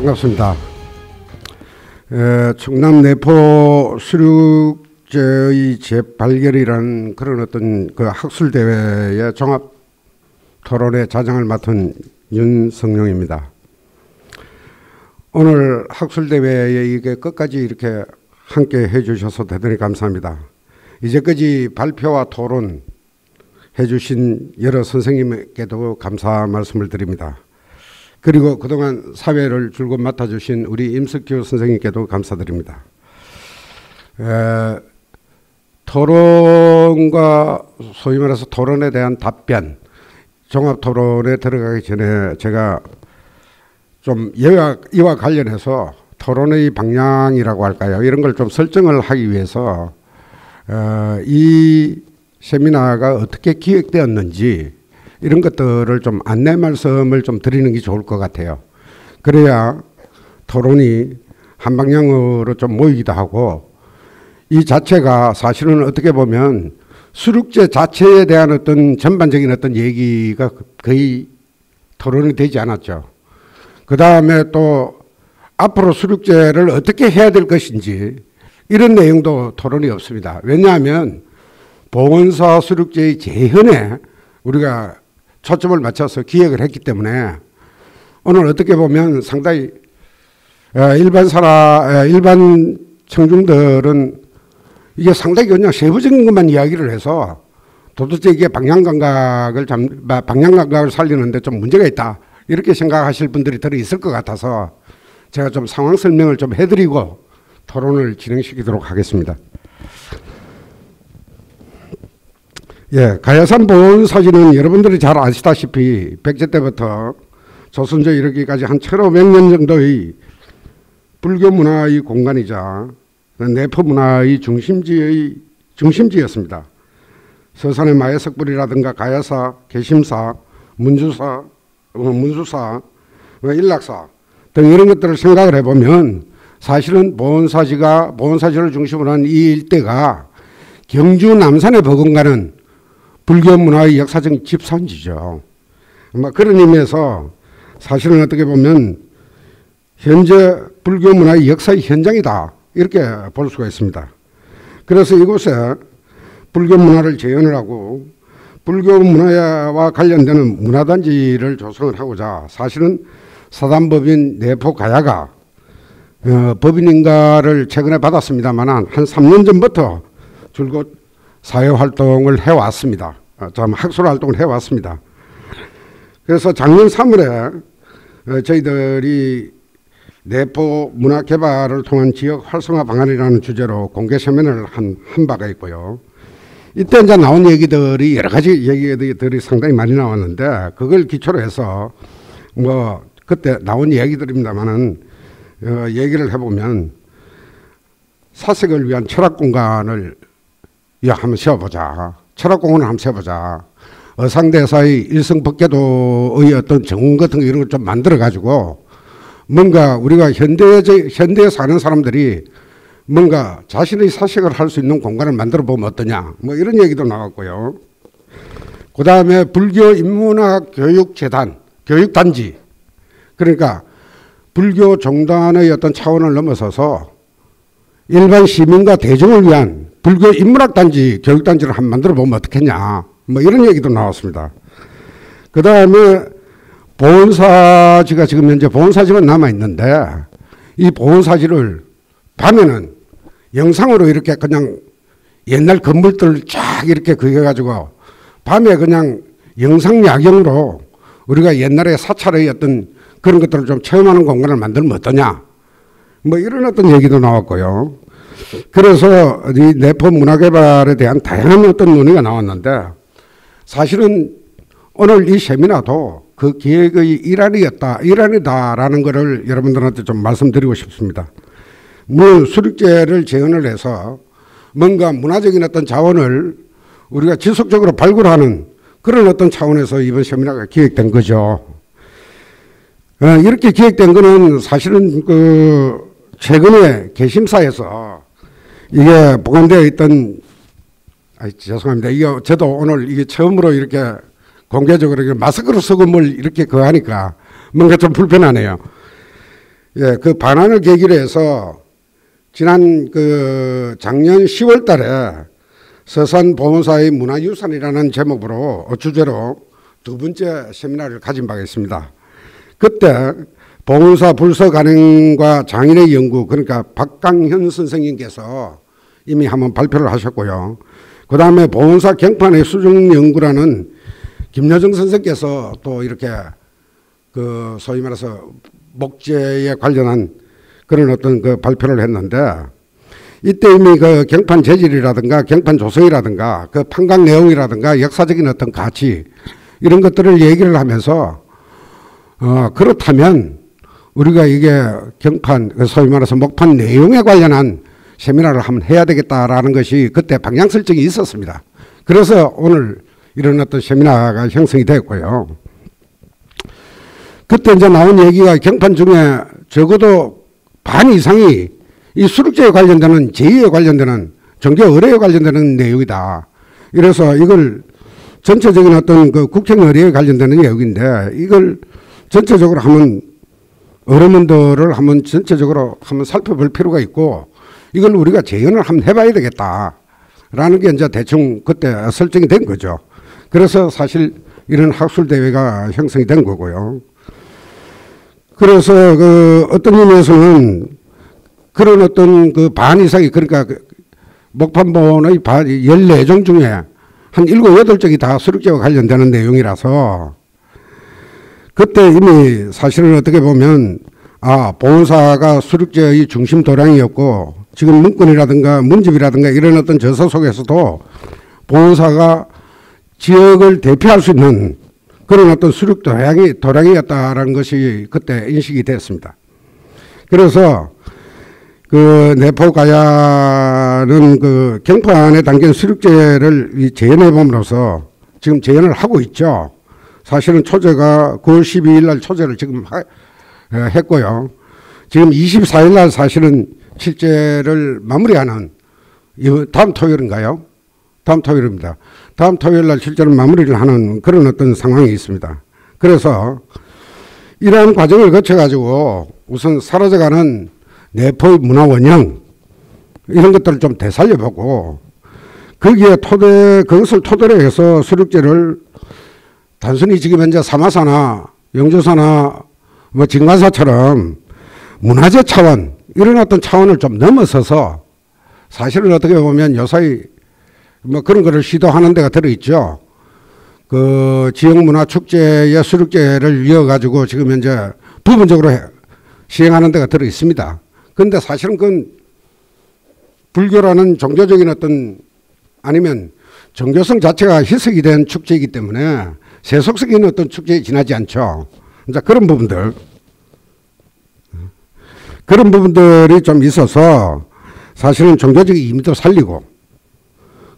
반갑습니다. 충남 내포 수륙제의 재발견이라는 그런 어떤 그 학술대회의 종합 토론회 자장을 맡은 윤성룡입니다. 오늘 학술대회에 이게 끝까지 이렇게 함께 해주셔서 대단히 감사합니다. 이제까지 발표와 토론 해주신 여러 선생님께도 감사 말씀을 드립니다. 그리고 그동안 사회를 줄곧 맡아주신 우리 임석규 선생님께도 감사드립니다. 토론과 소위 말해서 토론에 대한 답변, 종합토론에 들어가기 전에 제가 좀 이와 관련해서 토론의 방향이라고 할까요? 이런 걸 좀 설정을 하기 위해서 이 세미나가 어떻게 기획되었는지 이런 것들을 좀 안내 말씀을 좀 드리는 게 좋을 것 같아요. 그래야 토론이 한 방향으로 좀 모이기도 하고, 이 자체가 사실은 어떻게 보면 수륙제 자체에 대한 어떤 전반적인 어떤 얘기가 거의 토론이 되지 않았죠. 그 다음에 또 앞으로 수륙제를 어떻게 해야 될 것인지 이런 내용도 토론이 없습니다. 왜냐하면 보건사 수륙제의 재현에 우리가 초점을 맞춰서 기획을 했기 때문에 오늘 어떻게 보면 상당히 일반 청중들은 이게 상당히 그냥 세부적인 것만 이야기를 해서 도대체 이게 방향감각을 살리는데 좀 문제가 있다 이렇게 생각하실 분들이 들어 있을 것 같아서 제가 좀 상황 설명을 좀 해드리고 토론을 진행시키도록 하겠습니다. 예, 가야산 보온사지는 여러분들이 잘 아시다시피 백제 때부터 조선조 이르기까지 한 1500년 정도의 불교 문화의 공간이자 내포 문화의 중심지였습니다. 서산의 마해석불이라든가 가야사, 개심사, 문수사, 일락사 등 이런 것들을 생각을 해보면 사실은 보온사지를 중심으로 한 이 일대가 경주 남산에 버금가는 불교 문화의 역사적 집산지죠. 그런 의미에서 사실은 어떻게 보면 현재 불교 문화의 역사의 현장이다 이렇게 볼 수가 있습니다. 그래서 이곳에 불교 문화를 재현을 하고 불교 문화와 관련되는 문화단지를 조성을 하고자 사실은 사단법인 내포 가야가 법인인가를 최근에 받았습니다만 한 3년 전부터 줄곧 사회활동을 해왔습니다. 학술활동을 해왔습니다. 그래서 작년 3월에 저희들이 내포 문화개발을 통한 지역 활성화 방안이라는 주제로 공개 세미나를 한 바가 있고요. 이때 이제 나온 얘기들이 여러 가지 얘기들이 상당히 많이 나왔는데 그걸 기초로 해서 그때 나온 얘기들입니다만은 얘기를 해보면 사색을 위한 철학 공간을 한번 세워보자. 철학공원을 한번 세워보자. 어상대사의 일성법계도의 어떤 정원 같은 거 이런 걸 좀 만들어가지고 뭔가 우리가 현대에 사는 사람들이 뭔가 자신의 사색을 할 수 있는 공간을 만들어 보면 어떠냐. 이런 얘기도 나왔고요. 그 다음에 불교 인문학 교육재단, 교육단지. 그러니까 불교 종단의 어떤 차원을 넘어서서 일반 시민과 대중을 위한 불교 인문학단지, 교육단지를 한번 만들어 보면 어떻겠냐. 이런 얘기도 나왔습니다. 그 다음에 보온사지가 지금 현재 보온사지만 남아있는데 이 보온사지를 밤에는 영상으로 이렇게 그냥 옛날 건물들을 쫙 이렇게 그려가지고 밤에 그냥 영상 야경으로 우리가 옛날에 사찰의 어떤 그런 것들을 좀 체험하는 공간을 만들면 어떠냐. 이런 어떤 얘기도 나왔고요. 그래서 이 내포 문화개발에 대한 다양한 어떤 논의가 나왔는데 사실은 오늘 이 세미나도 그 기획의 일환이다라는 것을 여러분들한테 좀 말씀드리고 싶습니다. 물론 수륙제를 재현을 해서 뭔가 문화적인 어떤 자원을 우리가 지속적으로 발굴하는 그런 어떤 차원에서 이번 세미나가 기획된 거죠. 이렇게 기획된 거는 사실은 최근에 개심사에서 이게 보관되어 있던, 죄송합니다. 이게 저도 오늘 이게 처음으로 이렇게 공개적으로 마스크를 쓰고 뭘 이렇게 하니까 뭔가 좀 불편하네요. 예, 그 반환을 계기로 해서 지난 작년 10월 달에 서산 보문사의 문화유산이라는 제목으로 주제로 두 번째 세미나를 가진 바가 있습니다. 그때 보문사 불서 간행과 장인의 연구, 그러니까 박강현 선생님께서 이미 한번 발표를 하셨고요. 그 다음에 보문사 경판의 수중 연구라는 김여정 선생께서 또 이렇게 소위 말해서 목재에 관련한 그런 어떤 발표를 했는데, 이때 이미 경판 재질이라든가 경판 조성이라든가 판각 내용이라든가 역사적인 어떤 가치 이런 것들을 얘기를 하면서 그렇다면 우리가 이게 경판, 소위 말해서 목판 내용에 관련한 세미나를 한번 해야 되겠다라는 것이 그때 방향 설정이 있었습니다. 그래서 오늘 이런 어떤 세미나가 형성이 됐고요. 그때 이제 나온 얘기가 경판 중에 적어도 반 이상이 이 수륙제에 관련되는 제의에 관련되는 종교 의례에 관련되는 내용이다. 이래서 이걸 전체적인 어떤 국행 의례에 관련되는 내용인데 이걸 전체적으로 한번 어르문들을 한번 전체적으로 한번 살펴볼 필요가 있고 이걸 우리가 재연을 한번 해봐야 되겠다라는 게 이제 대충 그때 설정이 된 거죠. 그래서 사실 이런 학술대회가 형성이 된 거고요. 그래서 어떤 의미에서는 그런 어떤 반 이상이, 그러니까 목판본의 14종 중에 한 7, 8종이 다 수륙제와 관련되는 내용이라서 그때 이미 사실은 어떻게 보면 보문사가 수륙제의 중심 도량이었고 지금 문건이라든가 문집이라든가 이런 어떤 저서 속에서도 보문사가 지역을 대표할 수 있는 그런 어떤 수륙 도량이었다라는 것이 그때 인식이 됐습니다. 그래서 내포가야는 경판에 담긴 수륙제를 재현해 봄으로써 지금 재현을 하고 있죠. 사실은 초제가 9월 12일 날 초제를 지금 했고요. 지금 24일 날 사실은 실제를 마무리하는, 다음 토요일인가요? 다음 토요일입니다. 다음 토요일 날 실제로 마무리를 하는 그런 어떤 상황이 있습니다. 그래서 이러한 과정을 거쳐가지고 우선 사라져가는 내포의 문화 원형 이런 것들을 좀 되살려보고 거기에 그것을 토대로 해서 수륙제를 단순히 지금 현재 사마사나 영조사나 진관사처럼 문화재 차원 이런 어떤 차원을 좀 넘어서서 사실은 어떻게 보면 요사이 그런 거를 시도하는 데가 들어있죠. 지역문화축제의 수륙제를 이어가지고 지금 현재 부분적으로 시행하는 데가 들어있습니다. 그런데 사실은 그건 불교라는 종교적인 어떤 아니면 종교성 자체가 희석이 된 축제이기 때문에 세속적인 어떤 축제에 지나지 않죠. 이제 그런 부분들이 좀 있어서 사실은 종교적인 의미도 살리고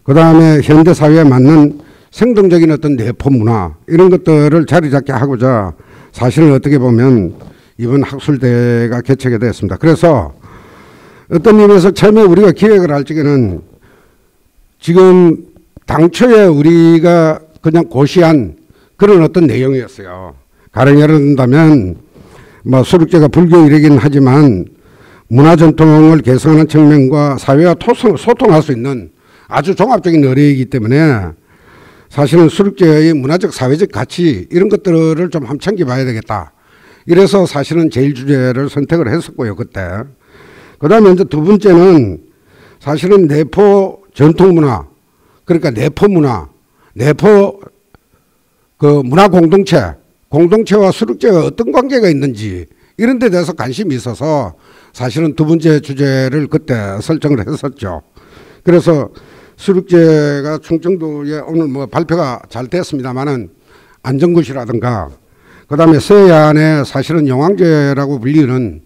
그 다음에 현대사회에 맞는 생동적인 어떤 내포 문화 이런 것들을 자리 잡게 하고자 사실은 어떻게 보면 이번 학술대회가 개최가 되었습니다. 그래서 어떤 의미에서 처음에 우리가 기획을 할 적에는 지금 당초에 우리가 그냥 고시한 그런 어떤 내용이었어요. 가령 예를 든다면 수륙제가 불교 일이긴 하지만 문화 전통을 개성하는 측면과 사회와 소통할 수 있는 아주 종합적인 의례이기 때문에 사실은 수륙제의 문화적 사회적 가치 이런 것들을 좀 한번 챙겨봐야 되겠다. 이래서 사실은 제1주제를 선택을 했었고요, 그때. 그 다음에 이제 두 번째는 사실은 내포 전통문화, 그러니까 내포 문화, 내포 문화 공동체와 수륙제가 어떤 관계가 있는지 이런 데 대해서 관심이 있어서 사실은 두 번째 주제를 그때 설정을 했었죠. 그래서 수륙제가 충청도에 오늘 발표가 잘 됐습니다만은 안전굿이라든가 그 다음에 서해안에 사실은 영왕제라고 불리는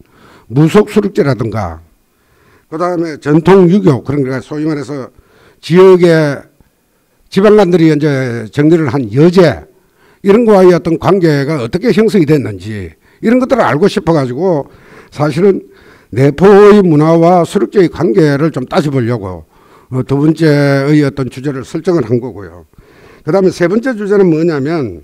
무속수륙제라든가 그 다음에 전통유교 그러니까 소위 말해서 지역의 지방간들이 이제 정리를 한 여제 이런 거와의 어떤 관계가 어떻게 형성이 됐는지 이런 것들을 알고 싶어 가지고 사실은 내포의 문화와 수륙제의 관계를 좀 따져보려고 두 번째의 어떤 주제를 설정을 한 거고요. 그 다음에 세 번째 주제는 뭐냐면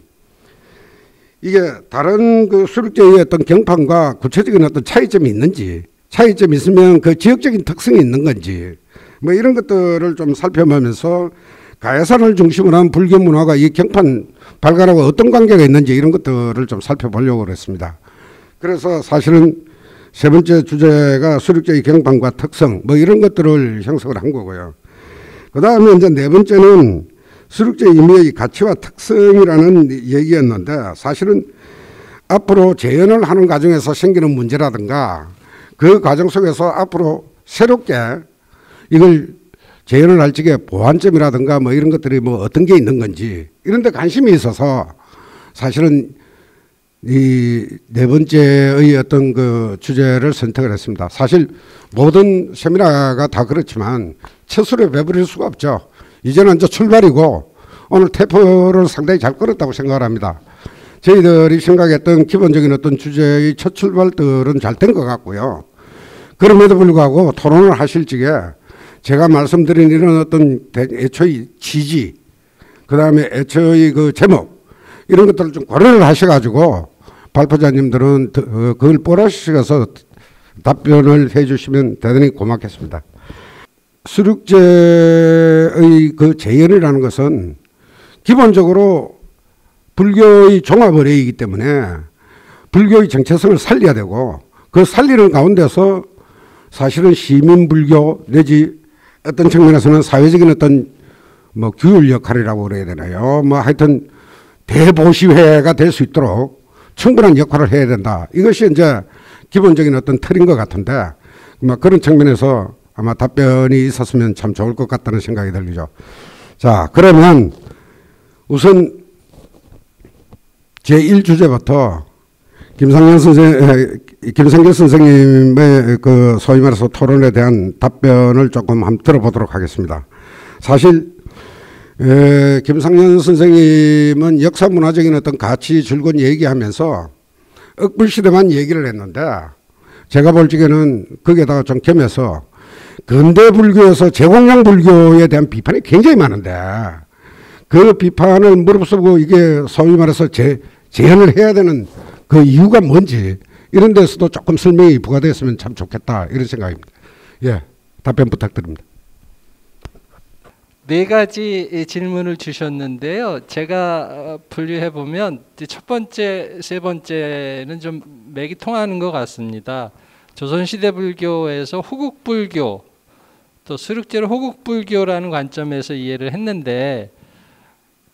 이게 다른 그 수륙제의 어떤 경판과 구체적인 어떤 차이점이 있는지, 차이점이 있으면 그 지역적인 특성이 있는 건지, 뭐 이런 것들을 좀 살펴보면서 가야산을 중심으로 한 불교 문화가 이 경판 발간하고 어떤 관계가 있는지 이런 것들을 좀 살펴보려고 그랬습니다. 그래서 사실은 세 번째 주제가 수륙제의 경판과 특성, 뭐 이런 것들을 형성을 한 거고요. 그 다음에 이제 네 번째는 수륙제 임의의 가치와 특성이라는 얘기였는데, 사실은 앞으로 재현을 하는 과정에서 생기는 문제라든가 그 과정 속에서 앞으로 새롭게 이걸 재현을 할 적에 보완점이라든가 뭐 이런 것들이 뭐 어떤 게 있는 건지 이런 데 관심이 있어서 사실은 이 네 번째의 어떤 그 주제를 선택을 했습니다. 사실 모든 세미나가 다 그렇지만 첫술에 배부릴 수가 없죠. 이제는 이제 출발이고 오늘 테이프를 상당히 잘 끌었다고 생각을 합니다. 저희들이 생각했던 기본적인 어떤 주제의 첫 출발들은 잘 된 것 같고요. 그럼에도 불구하고 토론을 하실 적에 제가 말씀드린 이런 어떤 애초의 취지, 그 다음에 애초의 그 제목, 이런 것들을 좀 고려를 하셔가지고 발표자님들은 그걸 뽀라시셔서 답변을 해주시면 대단히 고맙겠습니다. 수륙제의 그 재현이라는 것은 기본적으로 불교의 종합의례이기 때문에 불교의 정체성을 살려야 되고, 그 살리는 가운데서 사실은 시민불교 내지 어떤 측면에서는 사회적인 어떤 뭐 규율 역할이라고 그래야 되나요? 뭐 하여튼 대보시회가 될 수 있도록 충분한 역할을 해야 된다. 이것이 이제 기본적인 어떤 틀인 것 같은데, 뭐 그런 측면에서 아마 답변이 있었으면 참 좋을 것 같다는 생각이 들리죠. 자, 그러면 우선 제1주제부터 김상길 선생님의 그 소위 말해서 토론에 대한 답변을 조금 한번 들어보도록 하겠습니다. 사실 김상년 선생님은 역사 문화적인 어떤 가치 줄곧 얘기하면서 억불시대만 얘기를 했는데, 제가 볼 적에는 거기에다가 좀 겸해서 근대 불교에서 제공량 불교에 대한 비판이 굉장히 많은데, 그 비판을 무릅쓰고 이게 소위 말해서 재현을 해야 되는 그 이유가 뭔지 이런 데서도 조금 설명이 부과됐으면 참 좋겠다, 이런 생각입니다. 예, 답변 부탁드립니다. 네 가지 질문을 주셨는데요. 제가 분류해 보면 첫 번째, 세 번째는 좀 맥이 통하는 것 같습니다. 조선시대 불교에서 호국불교, 또 수륙제를 호국불교라는 관점에서 이해를 했는데,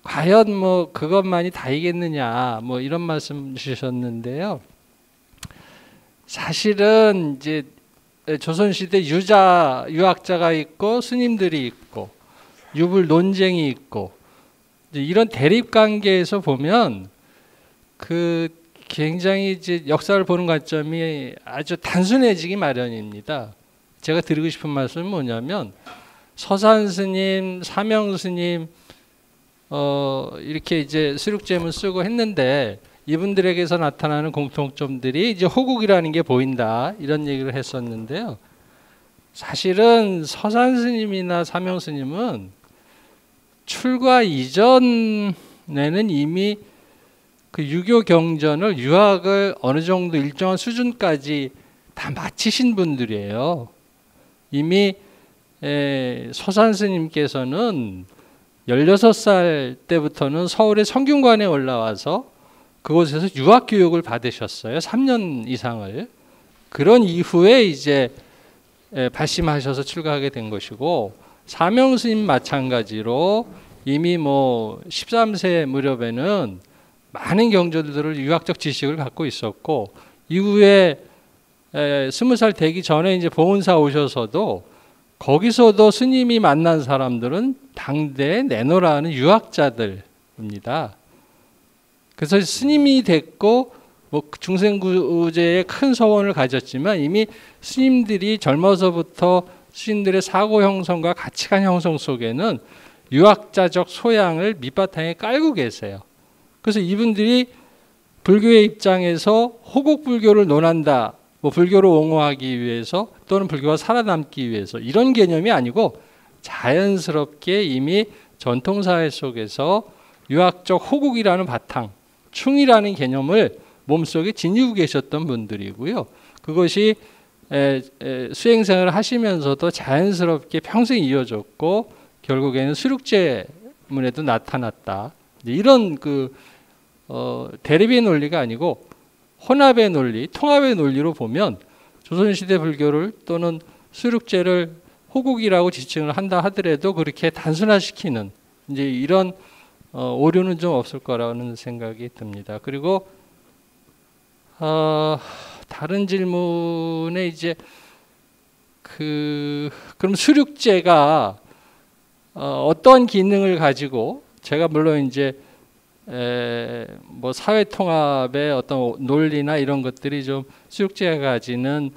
과연 뭐 그것만이 다이겠느냐, 뭐 이런 말씀 주셨는데요. 사실은 이제 조선시대 유학자가 있고 스님들이 있고 유불 논쟁이 있고, 이런 대립 관계에서 보면 그 굉장히 이제 역사를 보는 관점이 아주 단순해지기 마련입니다. 제가 드리고 싶은 말씀은 뭐냐면, 서산 스님, 사명 스님 이렇게 이제 수륙제문 쓰고 했는데 이분들에게서 나타나는 공통점들이 이제 호국이라는 게 보인다, 이런 얘기를 했었는데요. 사실은 서산 스님이나 사명 스님은 출가 이전에는 이미 그 유교 경전을, 유학을 어느 정도 일정한 수준까지 다 마치신 분들이에요. 이미 서산 스님께서는 16살 때부터는 서울의 성균관에 올라와서 그곳에서 유학 교육을 받으셨어요. 3년 이상을. 그런 이후에 이제 발심하셔서 출가하게 된 것이고, 사명 스님 마찬가지로 이미 뭐 13세 무렵에는 많은 경전들을 유학적 지식을 갖고 있었고, 이후에 20살 되기 전에 이제 보은사 오셔서도 거기서도 스님이 만난 사람들은 당대에 내노라는 유학자들입니다. 그래서 스님이 됐고 뭐 중생구제에 큰 서원을 가졌지만, 이미 스님들이 젊어서부터 스님들의 사고 형성과 가치관 형성 속에는 유학자적 소양을 밑바탕에 깔고 계세요. 그래서 이분들이 불교의 입장에서 호국불교를 논한다, 뭐 불교를 옹호하기 위해서 또는 불교가 살아남기 위해서, 이런 개념이 아니고 자연스럽게 이미 전통사회 속에서 유학적 호국이라는 바탕, 충이라는 개념을 몸속에 지니고 계셨던 분들이고요. 그것이 수행생활을 하시면서도 자연스럽게 평생 이어졌고 결국에는 수륙제문에도 나타났다. 이런 대립의 논리가 아니고 혼합의 논리, 통합의 논리로 보면 조선시대 불교를 또는 수륙제를 호국이라고 지칭을 한다 하더라도 그렇게 단순화시키는 이제 이런 오류는 좀 없을 거라는 생각이 듭니다. 그리고 다른 질문에 이제 그럼 수륙제가 어떤 기능을 가지고 제가 물론 이제 뭐 사회 통합의 어떤 논리나 이런 것들이 좀 수륙제가 가지는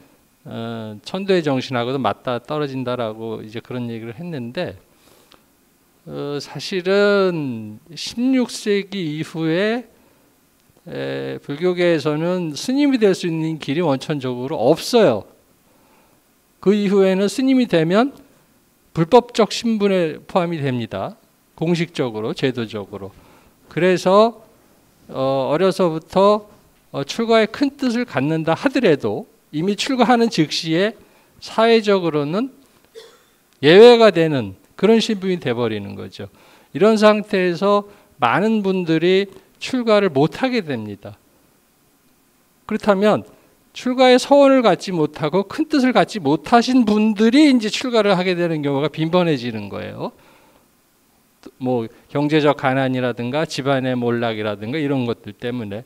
천도의 정신하고도 맞다 떨어진다라고 이제 그런 얘기를 했는데 사실은 16세기 이후에 불교계에서는 스님이 될 수 있는 길이 원천적으로 없어요. 그 이후에는 스님이 되면 불법적 신분에 포함이 됩니다. 공식적으로, 제도적으로. 그래서 어려서부터 출가의 큰 뜻을 갖는다 하더라도 이미 출가하는 즉시에 사회적으로는 예외가 되는 그런 신분이 돼버리는 거죠. 이런 상태에서 많은 분들이 출가를 못하게 됩니다. 그렇다면 출가의 서원을 갖지 못하고 큰 뜻을 갖지 못하신 분들이 이제 출가를 하게 되는 경우가 빈번해지는 거예요. 뭐 경제적 가난이라든가 집안의 몰락이라든가 이런 것들 때문에.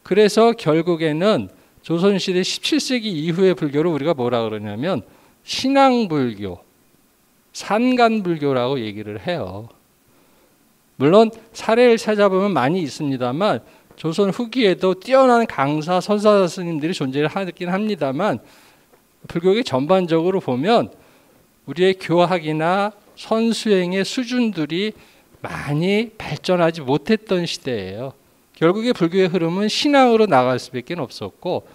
그래서 결국에는 조선시대 17세기 이후의 불교를 우리가 뭐라 그러냐면 신앙불교, 산간불교라고 얘기를 해요. 물론 사례를 찾아보면 많이 있습니다만 조선 후기에도 뛰어난 강사, 선사 스님들이 존재하긴 합니다만 불교계 전반적으로 보면 우리의 교학이나 선수행의 수준들이 많이 발전하지 못했던 시대예요. 결국에 불교의 흐름은 신앙으로 나갈 수밖에 없었고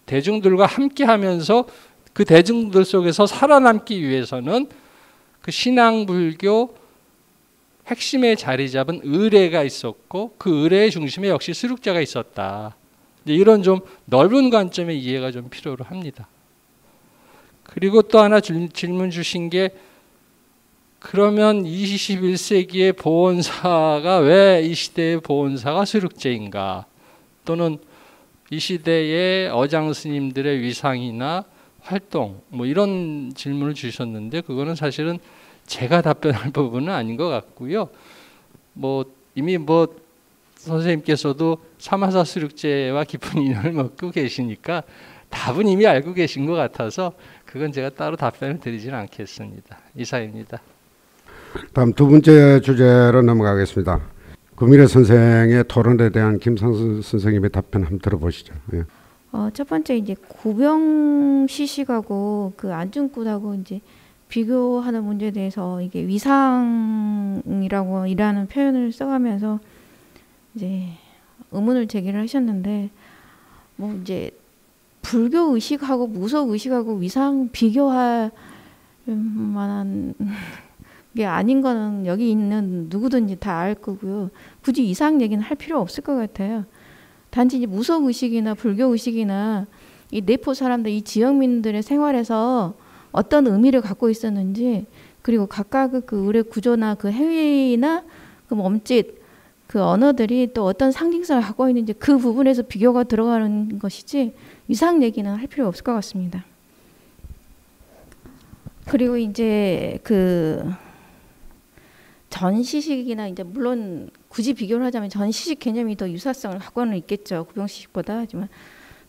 대중들과 함께하면서 그 대중들 속에서 살아남기 위해서는 그 신앙불교 핵심에 자리 잡은 의례가 있었고 그 의례의 중심에 역시 수륙제가 있었다. 이런 좀 넓은 관점의 이해가 좀 필요로 합니다. 그리고 또 하나 질문 주신 게 그러면 21세기의 보온사가 왜 이 시대의 보온사가 수륙제인가? 또는 이 시대의 어장 스님들의 위상이나 활동 뭐 이런 질문을 주셨는데 그거는 사실은 제가 답변할 부분은 아닌 것 같고요. 뭐 이미 뭐 선생님께서도 사마사 수륙제와 깊은 인연을 맺고 계시니까 답은 이미 알고 계신 것 같아서 그건 제가 따로 답변을 드리지는 않겠습니다. 이상입니다. 다음 두 번째 주제로 넘어가겠습니다. 구미래 선생의 토론에 대한 김상수 선생님의 답변 한번 들어보시죠. 예. 첫 번째 이제 고병 시식하고 그 안중굿하고 이제 비교하는 문제에 대해서 이게 위상이라고 이라는 표현을 써가면서 이제 의문을 제기를 하셨는데 뭐 이제 불교 의식하고 무속 의식하고 위상 비교할 만한 게 아닌 거는 여기 있는 누구든지 다 알 거고요. 굳이 이상 얘기는 할 필요 없을 것 같아요. 단지 이제 무속 의식이나 불교 의식이나 이 내포 사람들, 이 지역민들의 생활에서 어떤 의미를 갖고 있었는지, 그리고 각각의 그 의례 구조나 그 행위나 그 몸짓, 그 언어들이 또 어떤 상징성을 갖고 있는지 그 부분에서 비교가 들어가는 것이지 위상 얘기는 할 필요 없을 것 같습니다. 그리고 이제 그 전시식이나 이제 물론 굳이 비교를 하자면 전시식 개념이 더 유사성을 갖고는 있겠죠. 구병시식보다. 하지만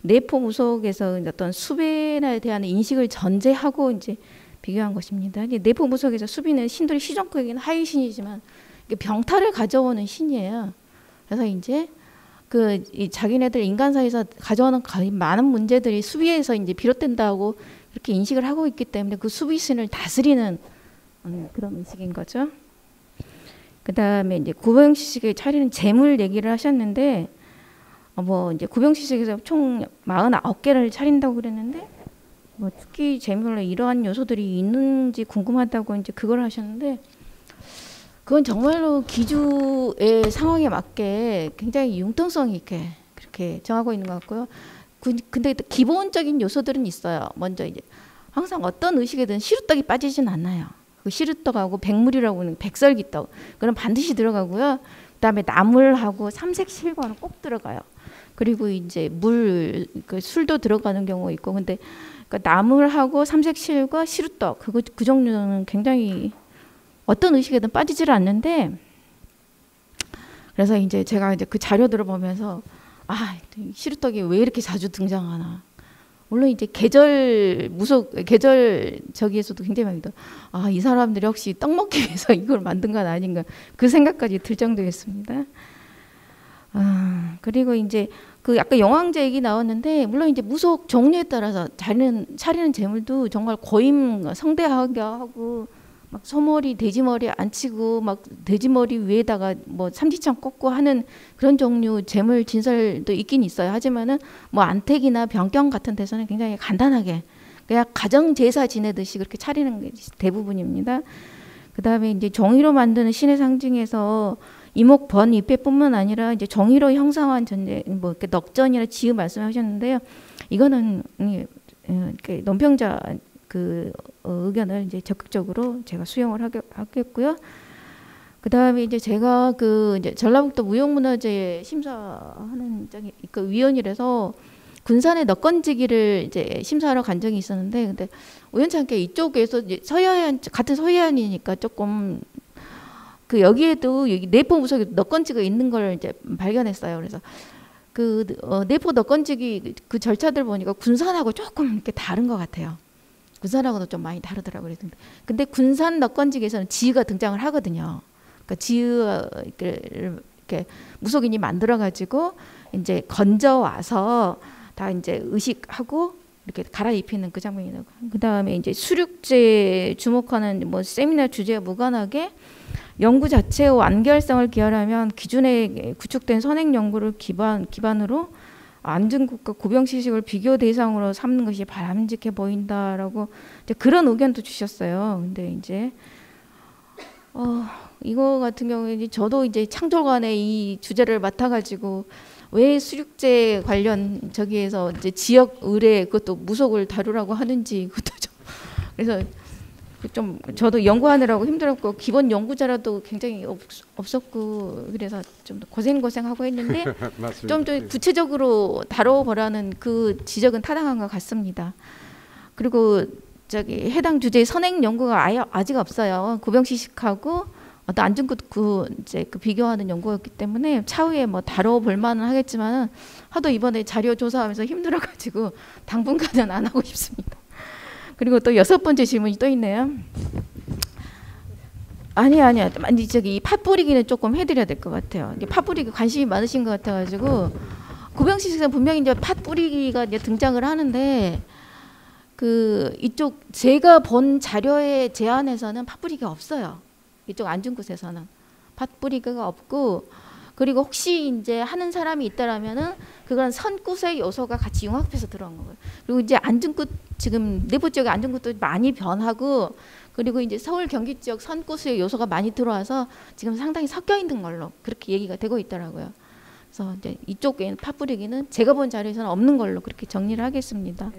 내포 무속에서 어떤 수배에 대한 인식을 전제하고 이제 비교한 것입니다. 내포 무속에서 수비는 신들이 시종격인 하위신이지만 병탈을 가져오는 신이에요. 그래서 이제 그 자기네들 인간사에서 가져오는 많은 문제들이 수비에서 이제 비롯된다고 이렇게 인식을 하고 있기 때문에 그 수비신을 다스리는 그런 의식인 거죠. 그 다음에 이제 구병시식에 차리는 재물 얘기를 하셨는데, 뭐 이제 구병시식에서 총 49개를 차린다고 그랬는데, 뭐 특히 재물로 이러한 요소들이 있는지 궁금하다고 이제 그걸 하셨는데, 그건 정말로 기주의 상황에 맞게 굉장히 융통성 있게 그렇게 정하고 있는 것 같고요. 근데 기본적인 요소들은 있어요. 먼저 이제 항상 어떤 의식에든 시루떡이 빠지진 않아요. 그 시루떡하고 백물이라고 하는 백설기떡 그건 반드시 들어가고요. 그다음에 나물하고 삼색실과는 꼭 들어가요. 그리고 이제 물, 그 술도 들어가는 경우가 있고, 근데 그러니까 나물하고 삼색실과 시루떡 그 종류는 굉장히 어떤 의식에든 빠지질 않는데, 그래서 이제 제가 이제 그 자료들을 보면서 아, 시루떡이 왜 이렇게 자주 등장하나. 물론 이제 계절 저기에서도 굉장히 많이 아, 이 사람들이 혹시 떡 먹기 위해서 이걸 만든 건 아닌가 그 생각까지 들 정도였습니다. 그리고 이제 그 아까 영왕제 얘기 나왔는데, 물론 이제 무속 종류에 따라서 차리는 재물도 정말 고임 성대하게 하고 막 소머리 돼지머리 안 치고 막 돼지머리 위에다가 뭐 삼지창 꽂고 하는 그런 종류 재물 진설도 있긴 있어요. 하지만은 뭐 안택이나 병경 같은 데서는 굉장히 간단하게 그냥 가정 제사 지내듯이 그렇게 차리는 게 대부분입니다. 그다음에 이제 종이로 만드는 신의 상징에서 이목 번 입회뿐만 아니라 이제 종이로 형상화한 전제 뭐 이렇게 넉전이나 지읒 말씀하셨는데요. 이거는 이렇게 논평자 그 의견을 이제 적극적으로 제가 수용을 하겠고요. 그 다음에 이제 제가 그 이제 전라북도 무형문화재 심사하는 저기 그 위원이라서 군산의 넉건지기를 이제 심사하러 간 적이 있었는데, 근데 우연찮게 이쪽에서 이제 서해안 같은 서해안이니까 조금 그 여기에도 여기 내포 무속에 넉건지가 있는 걸 이제 발견했어요. 그래서 그 내포 넉건지기 그 절차들 보니까 군산하고 조금 이렇게 다른 것 같아요. 군산하고도 좀 많이 다르더라고요. 근데 군산 넉건지기에서는 지유가 등장을 하거든요. 그러니까 지유 이렇게 무속인이 만들어 가지고 이제 건져 와서 다 이제 의식하고 이렇게 갈아입히는 그 장면이고, 그 다음에 이제 수륙제 주목하는 뭐 세미나 주제와 무관하게 연구 자체의 완결성을 기하려면 기존에 구축된 선행 연구를 기반으로 안중국과 고병시식을 비교 대상으로 삼는 것이 바람직해 보인다라고 이제 그런 의견도 주셨어요. 근데 이제 이거 같은 경우에 이제 저도 이제 창조관의 이 주제를 맡아가지고 왜 수륙제 관련 저기에서 이제 지역 의뢰 그것도 무속을 다루라고 하는지 그것도 좀 그래서 좀 저도 연구하느라고 힘들었고 기본 연구자라도 굉장히 없었고 그래서 좀 고생하고 했는데 좀 더 구체적으로 다뤄보라는 그 지적은 타당한 것 같습니다. 그리고 저기 해당 주제의 선행 연구가 아직 없어요. 고병시식하고 어떤 안중굿 이제 그 비교하는 연구였기 때문에 차후에 뭐 다뤄볼 만은 하겠지만 하도 이번에 자료 조사하면서 힘들어가지고 당분간은 안 하고 싶습니다. 그리고 또 6번째 질문이 또 있네요. 아니야. 저기 팥 뿌리기는 조금 해드려야 될 것 같아요. 팥 뿌리기 관심이 많으신 것 같아가지고 고병시식은 분명히 이제 팥 뿌리기가 이제 등장을 하는데 그 이쪽 제가 본 자료의 제안에서는 팥 뿌리기가 없어요. 이쪽 안중굿에서는 팥 뿌리기가 없고, 그리고 혹시 이제 하는 사람이 있다라면은 그건 선굿의 요소가 같이 융합해서 들어간 거예요. 그리고 이제 안중굿 지금 내부 지역의 안중굿도 많이 변하고, 그리고 이제 서울 경기 지역 선굿의 요소가 많이 들어와서 지금 상당히 섞여 있는 걸로 그렇게 얘기가 되고 있더라고요. 그래서 이제 이쪽에 팥 뿌리기는 제가 본 자료에서는 없는 걸로 그렇게 정리를 하겠습니다.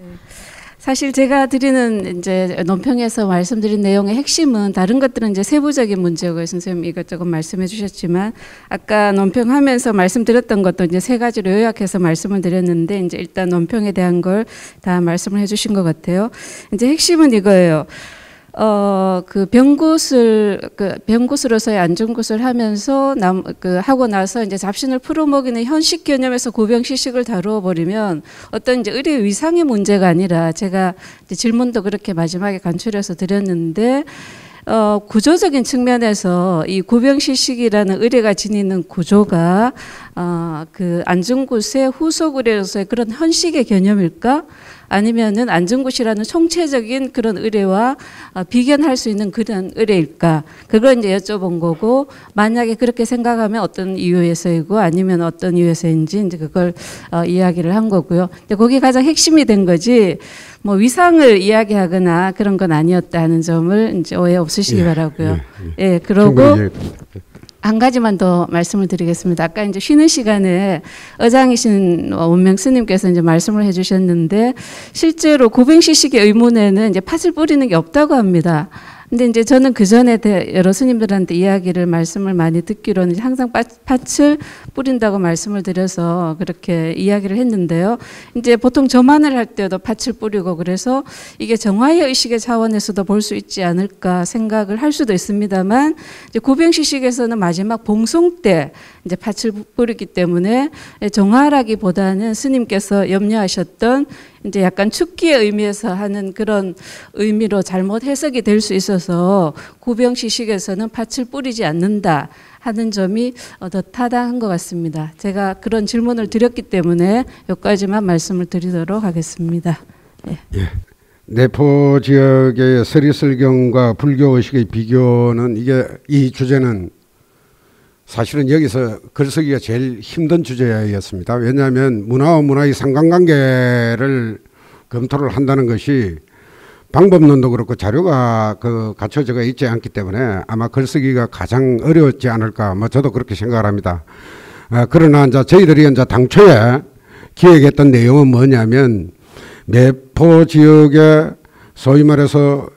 사실 제가 드리는 이제 논평에서 말씀드린 내용의 핵심은 다른 것들은 이제 세부적인 문제고 선생님 이것저것 말씀해 주셨지만 아까 논평하면서 말씀드렸던 것도 이제 3가지로 요약해서 말씀을 드렸는데 이제 일단 논평에 대한 걸 다 말씀을 해 주신 것 같아요. 이제 핵심은 이거예요. 그 병굿으로서의 안중굿을 하면서 하고 나서 이제 잡신을 풀어먹이는 현식 개념에서 고병시식을 다루어 버리면 어떤 이제 의례 위상의 문제가 아니라 제가 이제 질문도 그렇게 마지막에 간추려서 드렸는데 구조적인 측면에서 이 고병시식이라는 의례가 지니는 구조가 그 안중굿의 후속 의례로서의 그런 현식의 개념일까? 아니면은 안중굿이라는 총체적인 그런 의례와 비견할 수 있는 그런 의례일까? 그걸 이제 여쭤본 거고, 만약에 그렇게 생각하면 어떤 이유에서이고 아니면 어떤 이유에서인지 이제 그걸 이야기를 한 거고요. 근데 거기 가장 핵심이 된 거지 뭐 위상을 이야기하거나 그런 건 아니었다 하는 점을 이제 오해 없으시기 바라고요. 예, 그러고 한 가지만 더 말씀을 드리겠습니다. 아까 이제 쉬는 시간에 의장이신 원명 스님께서 이제 말씀을 해주셨는데, 실제로 고병시식의 의문에는 이제 팥을 뿌리는 게 없다고 합니다. 근데 이제 저는 그 전에 여러 스님들한테 이야기를 말씀을 많이 듣기로는 항상 팥을 뿌린다고 말씀을 드려서 그렇게 이야기를 했는데요. 이제 보통 점안을 할 때도 팥을 뿌리고, 그래서 이게 정화의 의식의 차원에서도 볼 수 있지 않을까 생각을 할 수도 있습니다만, 이제 고병시식에서는 마지막 봉송 때 이제 팥을 뿌리기 때문에 정화라기보다는 스님께서 염려하셨던 이제 약간 축기의 의미에서 하는 그런 의미로 잘못 해석이 될 수 있어서 고병시식에서는 팥을 뿌리지 않는다 하는 점이 더 타당한 것 같습니다. 제가 그런 질문을 드렸기 때문에 여기까지만 말씀을 드리도록 하겠습니다. 예. 예. 내포 지역의 서리설경과 불교의식의 비교는 이 주제는 사실은 여기서 글쓰기가 제일 힘든 주제였습니다. 왜냐하면 문화와 문화의 상관관계를 검토를 한다는 것이 방법론도 그렇고 자료가 갖춰져 있지 않기 때문에 아마 글쓰기가 가장 어려웠지 않을까, 뭐 저도 그렇게 생각을 합니다. 그러나 이제 저희들이 이제 당초에 기획했던 내용은 뭐냐면, 내포 지역에 소위 말해서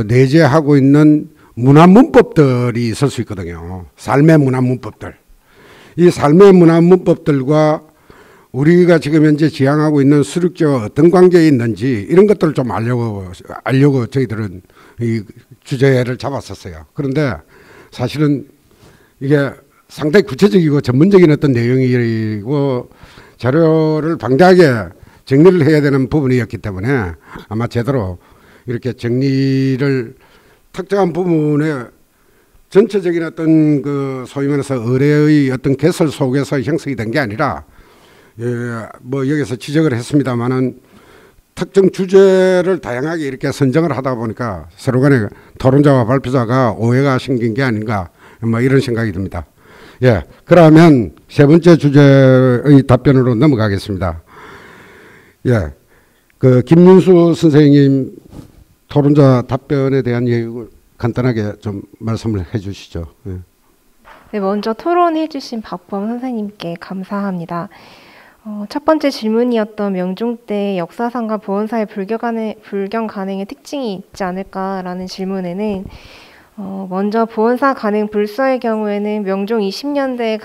내재하고 있는 문화 문법들이 있을 수 있거든요. 삶의 문화 문법들. 이 삶의 문화 문법들과 우리가 지금 현재 지향하고 있는 수륙제와 어떤 관계에 있는지 이런 것들을 좀 알려고 저희들은 이 주제를 잡았었어요. 그런데 사실은 이게 상당히 구체적이고 전문적인 어떤 내용이고 자료를 방대하게 정리를 해야 되는 부분이었기 때문에 아마 제대로 이렇게 정리를 특정한 부분에 전체적인 어떤 소위 말해서 의례의 어떤 개설 속에서 형성이 된 게 아니라, 뭐 여기서 지적을 했습니다만은 특정 주제를 다양하게 이렇게 선정을 하다 보니까 서로 간에 토론자와 발표자가 오해가 생긴 게 아닌가, 뭐 이런 생각이 듭니다. 예, 그러면 세 번째 주제의 답변으로 넘어가겠습니다. 예, 김윤수 선생님 토론자 답변에 대한 얘기를 간단하게 좀 말씀을 해 주시죠. 예. 네, 먼저 토론해 주신 박범 선생님께 감사합니다. 첫 번째 질문이었던 명종 때 역사상과 보원사의 불경 간행의 특징이 있지 않을까라는 질문에는 먼저 보원사 간행 불서의 경우에는 명종 20년대에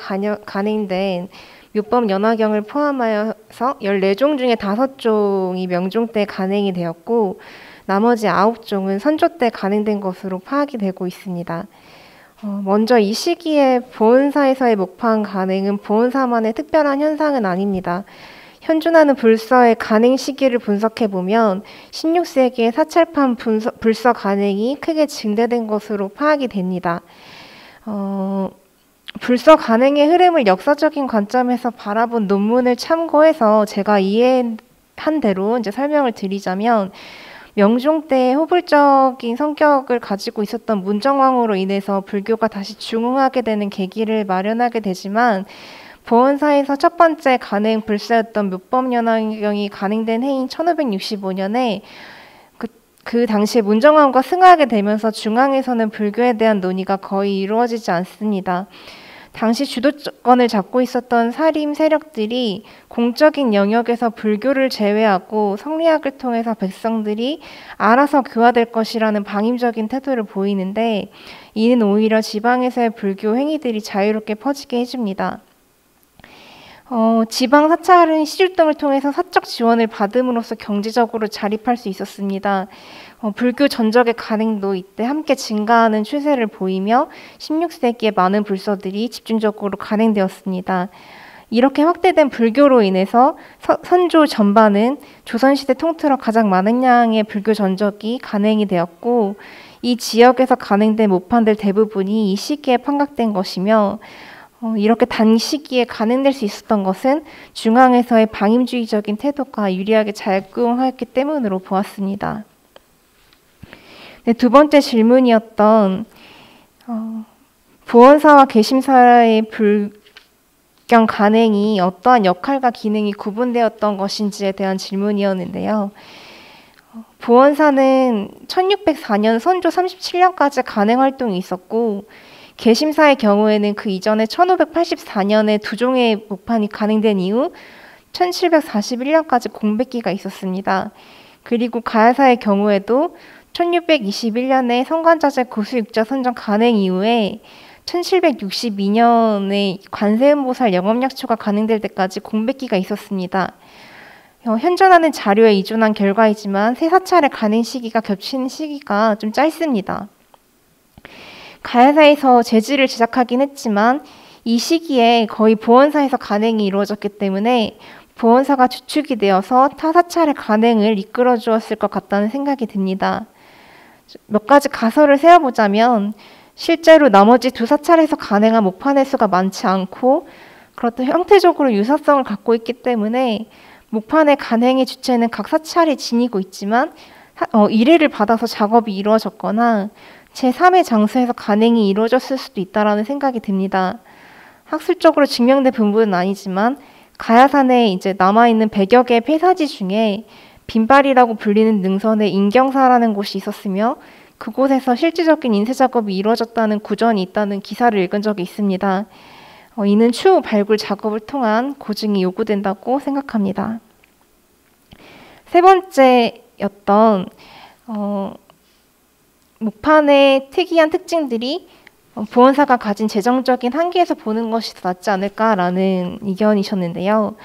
간행된 묘법 연화경을 포함하여서 14종 중에 5종이 명종 때 간행이 되었고, 나머지 9종은 선조 때 간행된 것으로 파악이 되고 있습니다. 먼저 이 시기에 보은사에서의 목판 간행은 보은사만의 특별한 현상은 아닙니다. 현존하는 불서의 간행 시기를 분석해보면 16세기에 사찰판 불서 간행이 크게 증대된 것으로 파악이 됩니다. 불서 간행의 흐름을 역사적인 관점에서 바라본 논문을 참고해서 제가 이해한 대로 이제 설명을 드리자면, 명종 때 호불적인 성격을 가지고 있었던 문정왕으로 인해서 불교가 다시 중흥하게 되는 계기를 마련하게 되지만, 보원사에서 첫 번째 간행 불사였던 묘법연화경이 간행된 해인 1565년에 그 당시에 문정왕과 승하하게 되면서 중앙에서는 불교에 대한 논의가 거의 이루어지지 않습니다. 당시 주도권을 잡고 있었던 사림 세력들이 공적인 영역에서 불교를 제외하고 성리학을 통해서 백성들이 알아서 교화될 것이라는 방임적인 태도를 보이는데, 이는 오히려 지방에서의 불교 행위들이 자유롭게 퍼지게 해줍니다. 지방 사찰은 시줄등을 통해서 사적 지원을 받음으로써 경제적으로 자립할 수 있었습니다. 불교 전적의 간행도 이때 함께 증가하는 추세를 보이며 16세기에 많은 불서들이 집중적으로 간행되었습니다. 이렇게 확대된 불교로 인해서 선조 전반은 조선시대 통틀어 가장 많은 양의 불교 전적이 간행이 되었고, 이 지역에서 간행된 모판들 대부분이 이 시기에 판각된 것이며, 이렇게 단 시기에 가능될 수 있었던 것은 중앙에서의 방임주의적인 태도가 유리하게 작용하였기 때문으로 보았습니다. 네, 두 번째 질문이었던 보원사와 개심사의 불경 간행이 어떠한 역할과 기능이 구분되었던 것인지에 대한 질문이었는데요. 보원사는 1604년 선조 37년까지 간행 활동이 있었고 개심사의 경우에는 그 이전에 1584년에 두 종의 목판이 간행된 이후 1741년까지 공백기가 있었습니다. 그리고 가야사의 경우에도 1621년에 성관자재 고수육자 선정 간행 이후에 1762년에 관세음보살 영업약초가 간행될 때까지 공백기가 있었습니다. 현존하는 자료에 의존한 결과이지만 세 사찰의 간행 시기가 겹치는 시기가 좀 짧습니다. 가야사에서 제지를 제작하긴 했지만 이 시기에 거의 보원사에서 간행이 이루어졌기 때문에 보원사가 주축이 되어서 타 사찰의 간행을 이끌어 주었을 것 같다는 생각이 듭니다. 몇 가지 가설을 세워보자면 실제로 나머지 두 사찰에서 간행한 목판의 수가 많지 않고 그렇다 형태적으로 유사성을 갖고 있기 때문에 목판의 간행의 주체는 각 사찰이 지니고 있지만 의뢰를 받아서 작업이 이루어졌거나 제3의 장소에서 간행이 이루어졌을 수도 있다라는 생각이 듭니다. 학술적으로 증명된 부분은 아니지만 가야산에 이제 남아있는 100여 개의 폐사지 중에 빈발이라고 불리는 능선에 인경사라는 곳이 있었으며 그곳에서 실질적인 인쇄 작업이 이루어졌다는 구전이 있다는 기사를 읽은 적이 있습니다. 이는 추후 발굴 작업을 통한 고증이 요구된다고 생각합니다. 세 번째였던 목판의 특이한 특징들이 보원사가 가진 재정적인 한계에서 보는 것이 더 낫지 않을까라는 의견이셨는데요.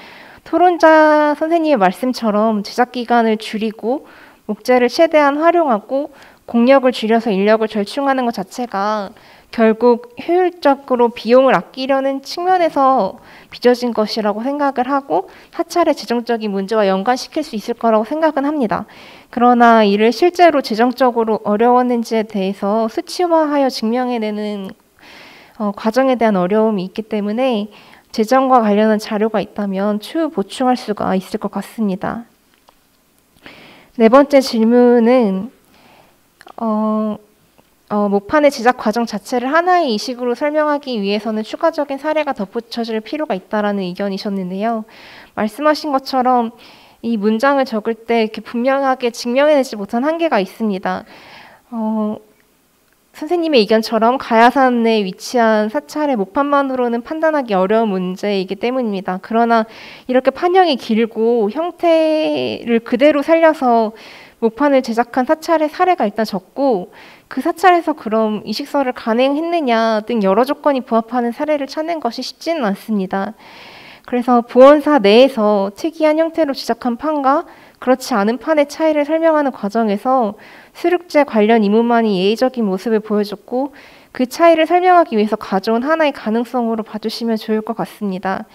토론자 선생님의 말씀처럼 제작 기간을 줄이고 목재를 최대한 활용하고 공력을 줄여서 인력을 절충하는 것 자체가 결국 효율적으로 비용을 아끼려는 측면에서 빚어진 것이라고 생각을 하고 사찰의 재정적인 문제와 연관시킬 수 있을 거라고 생각은 합니다. 그러나 이를 실제로 재정적으로 어려웠는지에 대해서 수치화하여 증명해내는 과정에 대한 어려움이 있기 때문에 재정과 관련한 자료가 있다면 추후 보충할 수가 있을 것 같습니다. 네 번째 질문은 목판의 제작 과정 자체를 하나의 이식으로 설명하기 위해서는 추가적인 사례가 덧붙여질 필요가 있다라는 의견이셨는데요. 말씀하신 것처럼 이 문장을 적을 때 이렇게 분명하게 증명해내지 못한 한계가 있습니다. 선생님의 의견처럼 가야산에 위치한 사찰의 목판만으로는 판단하기 어려운 문제이기 때문입니다. 그러나 이렇게 판형이 길고 형태를 그대로 살려서 목판을 제작한 사찰의 사례가 일단 적고 그 사찰에서 그럼 이식설을 간행했느냐 등 여러 조건이 부합하는 사례를 찾는 것이 쉽지는 않습니다. 그래서 보원사 내에서 특이한 형태로 제작한 판과 그렇지 않은 판의 차이를 설명하는 과정에서 수륙제 관련 임무만이 예의적인 모습을 보여줬고 그 차이를 설명하기 위해서 가져온 하나의 가능성으로 봐주시면 좋을 것 같습니다.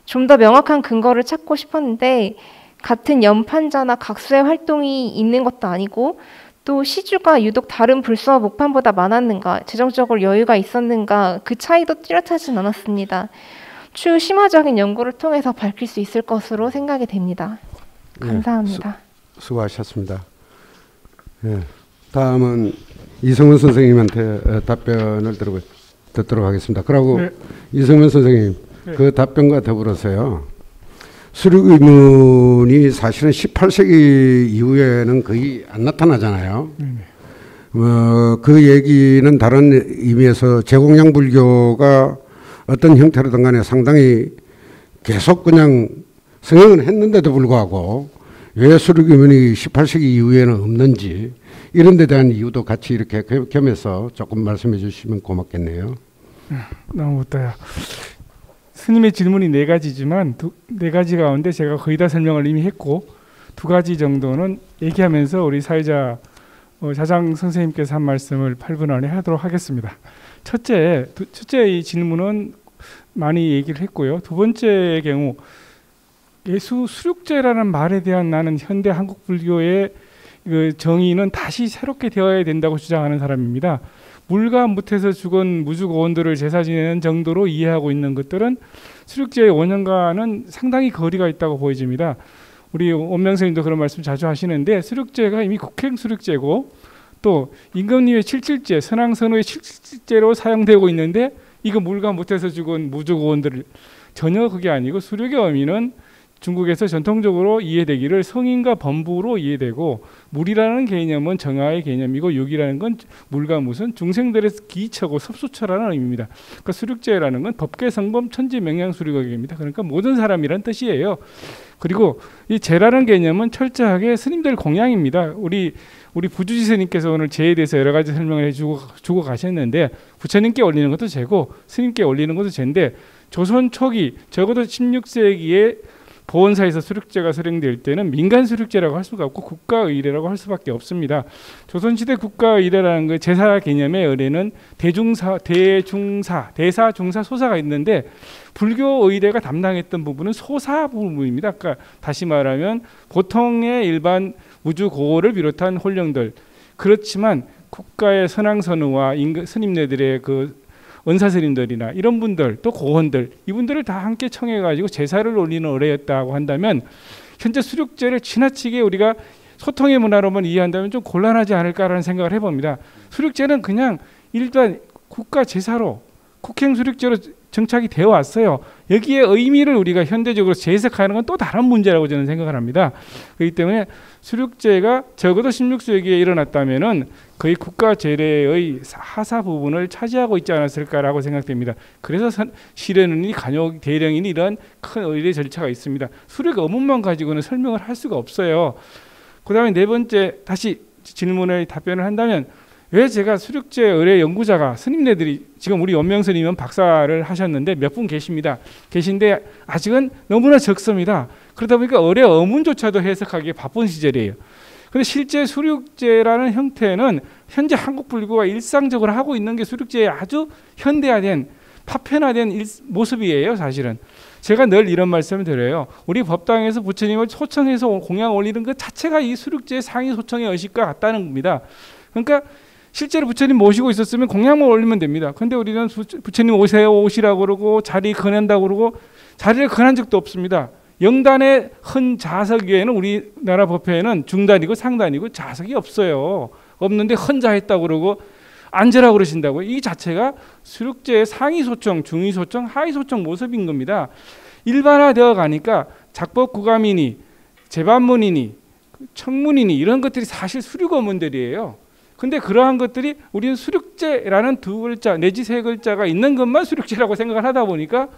좀 더 명확한 근거를 찾고 싶었는데 같은 연판자나 각수의 활동이 있는 것도 아니고 또 시주가 유독 다른 불수와 목판보다 많았는가, 재정적으로 여유가 있었는가 그 차이도 뚜렷하진 않았습니다. 추후 심화적인 연구를 통해서 밝힐 수 있을 것으로 생각이 됩니다. 감사합니다. 수고하셨습니다. 예, 다음은 이성문 선생님한테 답변을 듣도록 하겠습니다. 그리고 네. 이성문 선생님, 네. 그 답변과 더불어서요. 수륙 의문이 사실은 18세기 이후에는 거의 안 나타나잖아요. 그 얘기는 다른 의미에서 제공양 불교가 어떤 형태로든 간에 상당히 계속 그냥 성행을 했는데도 불구하고 왜 수륙 의문이 18세기 이후에는 없는지 이런 데 대한 이유도 같이 이렇게 겸해서 조금 말씀해 주시면 고맙겠네요. 너무 웃다요. 스님의 질문이 네 가지지만 네 가지 가운데 제가 거의 다 설명을 이미 했고 두 가지 정도는 얘기하면서 우리 사회자 자장 선생님께서 한 말씀을 8분 안에 하도록 하겠습니다. 첫째의 질문은 많이 얘기를 했고요. 두 번째의 경우 예수 수륙제라는 말에 대한 나는 현대 한국 불교의 그 정의는 다시 새롭게 되어야 된다고 주장하는 사람입니다. 물과 묻에서 죽은 무주고원들을 제사 지내는 정도로 이해하고 있는 것들은 수륙제의 원형과는 상당히 거리가 있다고 보여집니다. 우리 원명스님도 그런 말씀 자주 하시는데 수륙제가 이미 국행 수륙제고 또 임금님의 77제, 선왕선후의 77제로 사용되고 있는데 이거 물과 묻에서 죽은 무주고원들을 전혀 그게 아니고 수륙의 의미는 중국에서 전통적으로 이해되기를 성인과 범부로 이해되고 물이라는 개념은 정화의 개념이고 육이라는 건 물과 무슨 중생들의 기처고 섭수처라는 의미입니다. 그러니까 수륙제라는 건 법계성범 천지명량수륙의입니다. 그러니까 모든 사람이란 뜻이에요. 그리고 이 제라는 개념은 철저하게 스님들 공양입니다. 우리 부주지 스님께서 오늘 제에 대해서 여러 가지 설명을 해주고 가셨는데 부처님께 올리는 것도 제고 스님께 올리는 것도 제인데 조선 초기 적어도 16세기에 보원사에서 수륙제가 수령될 때는 민간 수륙제라고 할 수가 없고 국가의례라고 할 수밖에 없습니다. 조선시대 국가의례라는 그 제사 개념의 의례는 대사, 중사, 소사가 있는데 불교 의례가 담당했던 부분은 소사 부분입니다. 그러니까 다시 말하면 보통의 일반 무주고를 비롯한 홀령들 그렇지만 국가의 선왕선후와 스님네들의 그 은사스님들이나 이런 분들 또 고원들 이분들을 다 함께 청해가지고 제사를 올리는 의례였다고 한다면 현재 수륙제를 지나치게 우리가 소통의 문화로만 이해한다면 좀 곤란하지 않을까라는 생각을 해봅니다. 수륙제는 그냥 일단 국가 제사로 국행 수륙제로 정착이 되어 왔어요. 여기에 의미를 우리가 현대적으로 재해석하는 건 또 다른 문제라고 저는 생각을 합니다. 그렇기 때문에 수륙제가 적어도 16세기에 일어났다면은 거의 국가 제례의 하사 부분을 차지하고 있지 않았을까라고 생각됩니다. 그래서 시련이니 간욕 대령이니 이런 큰 의례 절차가 있습니다. 수륙 의문만 가지고는 설명을 할 수가 없어요. 그다음에 네 번째 다시 질문에 답변을 한다면 왜 제가 수륙제 의례 연구자가 스님네들이 지금 우리 원명스님은 박사를 하셨는데 몇 분 계신데 아직은 너무나 적습니다. 그러다 보니까 의례 어문조차도 해석하기에 바쁜 시절이에요. 그런데 실제 수륙제라는 형태는 현재 한국 불교가 일상적으로 하고 있는 게 수륙제의 아주 현대화된 파편화된 모습이에요. 사실은 제가 늘 이런 말씀을 드려요. 우리 법당에서 부처님을 소청해서 공양 올리는 것 자체가 이 수륙제의 상위 소청의 의식과 같다는 겁니다. 그러니까 실제로 부처님 모시고 있었으면 공양만 올리면 됩니다. 그런데 우리는 부처님 오시라고 그러고 자리 건한다고 그러고 자리를 건한 적도 없습니다. 영단의 헌 자석 외에는 우리나라 법회에는 중단이고 상단이고 자석이 없어요. 없는데 헌자했다고 그러고 앉으라고 그러신다고. 이 자체가 수륙제의 상위 소청, 중위 소청, 하위 소청 모습인 겁니다. 일반화되어 가니까 작법 구감이니 재반문이니 청문이니 이런 것들이 사실 수륙 어문들이에요. 근데 그러한 것들이 우리는 수륙제라는 두 글자 내지 세 글자가 있는 것만 수륙제라고 생각을 하다 보니까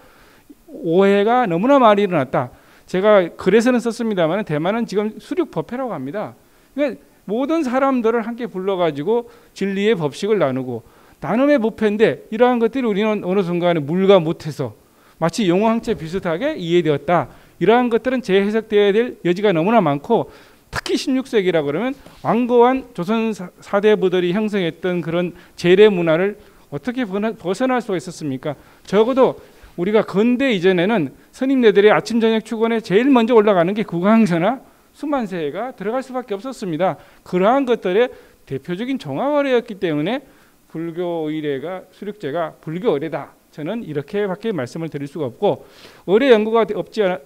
오해가 너무나 많이 일어났다. 제가 글에서는 썼습니다만 대만은 지금 수륙법회라고 합니다. 그러니까 모든 사람들을 함께 불러가지고 진리의 법식을 나누고 나눔의 법회인데 이러한 것들이 우리는 어느 순간에 물과 묻해서 마치 용어항체 비슷하게 이해되었다. 이러한 것들은 재해석되어야 될 여지가 너무나 많고 특히 16세기라 그러면 완고한 조선 사대부들이 형성했던 그런 제례 문화를 어떻게 벗어날 수가 있었습니까? 적어도 우리가 근대 이전에는 스님네들의 아침 저녁 축원에 제일 먼저 올라가는 게 구강서나 수만세가 들어갈 수밖에 없었습니다. 그러한 것들의 대표적인 종합의례였기 때문에 불교 의례가 수륙제가 불교 의례다. 저는 이렇게밖에 말씀을 드릴 수가 없고 의례 연구가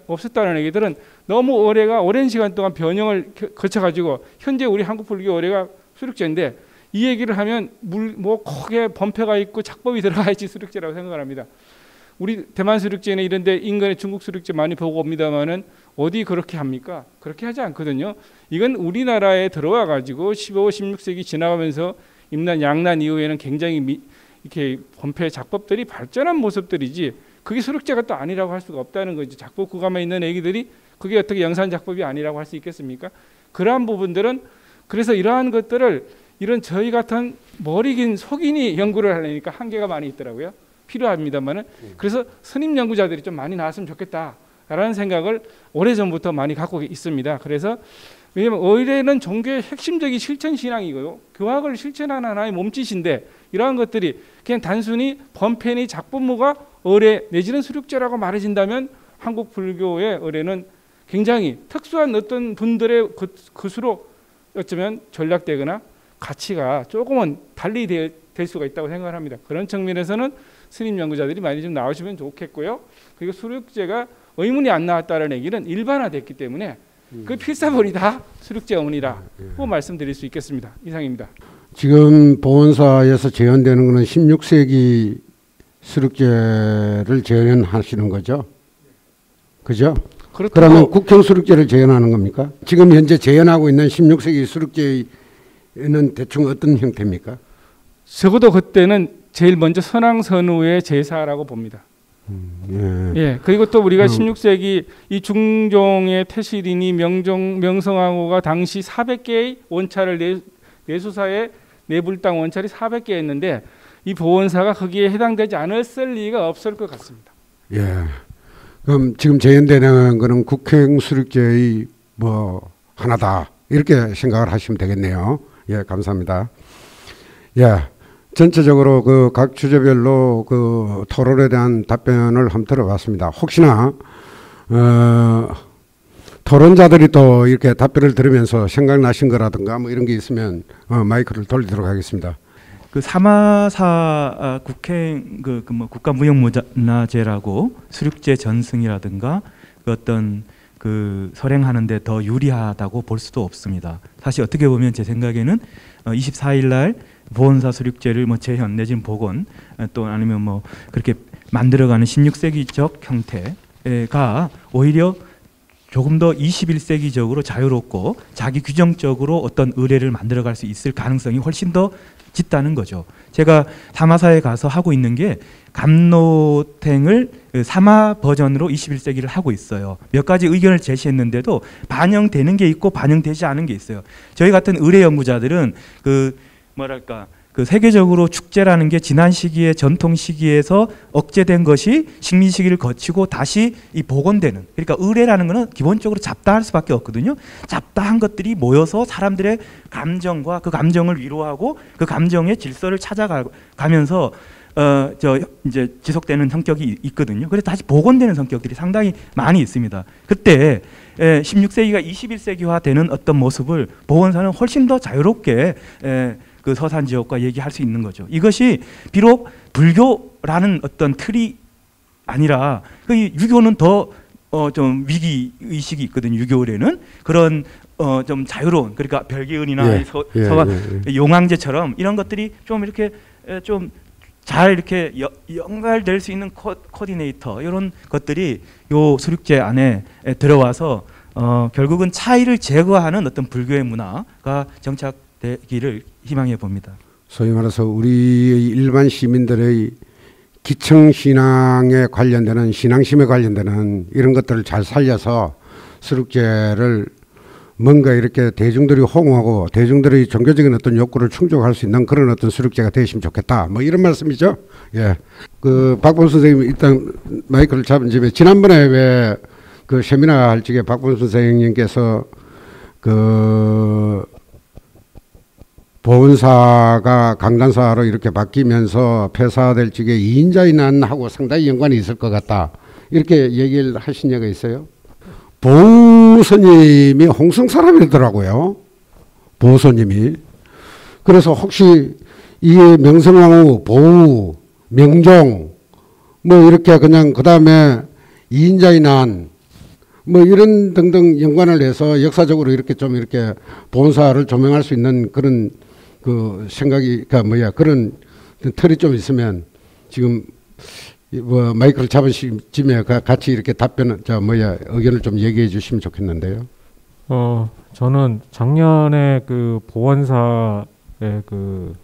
없었다는 얘기들은 너무 의례가 오랜 시간 동안 변형을 거쳐가지고 현재 우리 한국 불교 의례가 수륙제인데 이 얘기를 하면 뭐 크게 범패가 있고 작법이 들어가야지 수륙제라고 생각을 합니다. 우리 대만 수륙제는 이런데 인근의 중국 수륙제 많이 보고 옵니다만은 어디 그렇게 합니까? 그렇게 하지 않거든요. 이건 우리나라에 들어와 가지고 15, 16세기 지나가면서 임난 양난 이후에는 굉장히 이렇게 범패 작법들이 발전한 모습들이지 그게 수륙제가 또 아니라고 할 수가 없다는 거죠. 작법 구감에 있는 얘기들이 그게 어떻게 영산 작법이 아니라고 할 수 있겠습니까? 그러한 부분들은 그래서 이러한 것들을 이런 저희 같은 머리 긴 속인이 연구를 하려니까 한계가 많이 있더라고요. 필요합니다만은 그래서 스님 연구자들이 좀 많이 나왔으면 좋겠다라는 생각을 오래전부터 많이 갖고 있습니다. 그래서 왜냐하면 의례는 종교의 핵심적인 실천 신앙이고요. 교학을 실천하는 하나의 몸짓인데 이러한 것들이 그냥 단순히 범패니 작법무가 의례 내지는 수륙제라고 말해진다면 한국 불교의 의례는 굉장히 특수한 어떤 분들의 것으로 어쩌면 전략되거나 가치가 조금은 달리 될 수가 있다고 생각을 합니다. 그런 측면에서는 스님 연구자들이 많이 좀 나오시면 좋겠고요. 그리고 수륙제가 의문이 안 나왔다는 얘기는 일반화됐기 때문에 그 필사본이다 수륙제 어머니라고 말씀드릴 수 있겠습니다. 이상입니다. 지금 보건사에서 재현되는 것은 16세기 수륙제를 재현하시는 거죠? 그죠? 그러면 국형 수륙제를 재현하는 겁니까? 지금 현재 재현하고 있는 16세기 수륙제는 대충 어떤 형태입니까? 적어도 그때는 제일 먼저 선왕선후의 제사라고 봅니다. 예. 그리고 또 우리가 16세기 이 중종의 태실이니 명성황후가 당시 400개의 원찰을 내수사에 내불당 원찰이 400개였는데 이 보원사가 거기에 해당되지 않았을 리가 없을 것 같습니다. 예. 그럼 지금 재현되는 거는 국행 수륙제의 뭐 하나다 이렇게 생각을 하시면 되겠네요. 예, 감사합니다. 예. 전체적으로 그 각 주제별로 그 토론에 대한 답변을 한번 들어봤습니다. 혹시나 토론자들이 또 이렇게 답변을 들으면서 생각나신 거라든가 뭐 이런 게 있으면 마이크를 돌리도록 하겠습니다. 그 사마사 국행 뭐 국가무형문화재라고 수륙제 전승이라든가 그 어떤 그 설행하는데 더 유리하다고 볼 수도 없습니다. 사실 어떻게 보면 제 생각에는 24일 날 보원사 수륙제를 뭐 재현 내지는 복원 또 아니면 뭐 그렇게 만들어가는 16세기적 형태가 오히려 조금 더 21세기적으로 자유롭고 자기 규정적으로 어떤 의례를 만들어갈 수 있을 가능성이 훨씬 더 짙다는 거죠. 제가 사마사에 가서 하고 있는 게 감노탱을 사마 버전으로 21세기를 하고 있어요. 몇 가지 의견을 제시했는데도 반영되는 게 있고 반영되지 않은 게 있어요. 저희 같은 의례 연구자들은 그 세계적으로 축제라는 게 지난 시기에 전통 시기에서 억제된 것이 식민 시기를 거치고 다시 이 복원되는, 그러니까 의례라는 거는 기본적으로 잡다할 수밖에 없거든요. 잡다한 것들이 모여서 사람들의 감정과 그 감정을 위로하고 그 감정의 질서를 찾아가면서 이제 지속되는 성격이 있거든요. 그래서 다시 복원되는 성격들이 상당히 많이 있습니다. 그때 16세기가 21세기화 되는 어떤 모습을 보건사는 훨씬 더 자유롭게 그 서산 지역과 얘기할 수 있는 거죠. 이것이 비록 불교라는 어떤 틀이 아니라 그 유교는 더 좀 위기 의식이 있거든요. 유교에는 그런 좀 자유로운, 그러니까 별계은이나 서간 용왕제처럼 이런 것들이 좀 이렇게 좀 잘 이렇게 연결될 수 있는 코디네이터 이런 것들이 요 수륙제 안에 들어와서 결국은 차이를 제거하는 어떤 불교의 문화가 정착되기를 희망해 봅니다. 소위 말해서 우리 일반 시민들의 기층 신앙에 관련되는 신앙심에 관련되는 이런 것들을 잘 살려서 수륙제를 뭔가 이렇게 대중들이 호응하고 대중들의 종교적인 어떤 욕구를 충족할 수 있는 그런 어떤 수륙제가 되시면 좋겠다. 뭐 이런 말씀이죠. 예. 그 박범 선생님 일단 마이크를 잡은 집에 지난번에 왜 그 세미나 할 적에 박범 선생님께서 그 보훈사가 강단사로 이렇게 바뀌면서 폐사될 적에 2인자의 난하고 상당히 연관이 있을 것 같다. 이렇게 얘기를 하신 예가 있어요. 보스님이 홍성 사람이더라고요. 보스님이. 그래서 혹시 이 명성황후, 보우, 명종 뭐 이렇게 그냥 그 다음에 2인자의 난 뭐 이런 등등 연관을 해서 역사적으로 이렇게 좀 이렇게 보훈사를 조명할 수 있는 그런 그 생각이 그런 틀이 좀 있으면 지금 뭐 마이크를 잡으시면 같이 이렇게 답변 의견을 좀 얘기해 주시면 좋겠는데요. 저는 작년에 그 보원사의 그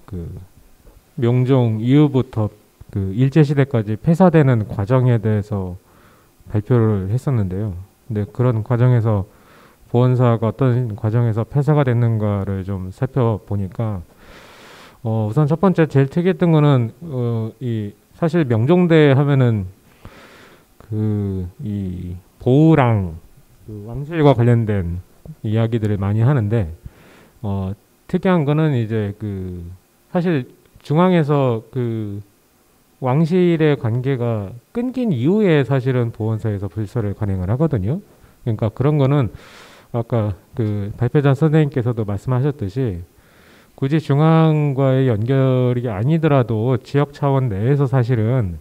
명종 이후부터 그 일제 시대까지 폐사되는 과정에 대해서 발표를 했었는데요. 근데 그런 과정에서 보원사가 어떤 과정에서 폐사가 됐는가를 좀 살펴보니까 우선 첫 번째 제일 특이했던 거는 이 사실 명종대 하면은 이 보우랑 그 왕실과 관련된 이야기들을 많이 하는데 특이한 거는 이제 그 사실 중앙에서 그 왕실의 관계가 끊긴 이후에 사실은 보원사에서 불서를 관행을 하거든요. 그러니까 그런 거는 아까 그 발표자 선생님께서도 말씀하셨듯이 굳이 중앙과의 연결이 아니더라도 지역 차원 내에서 사실은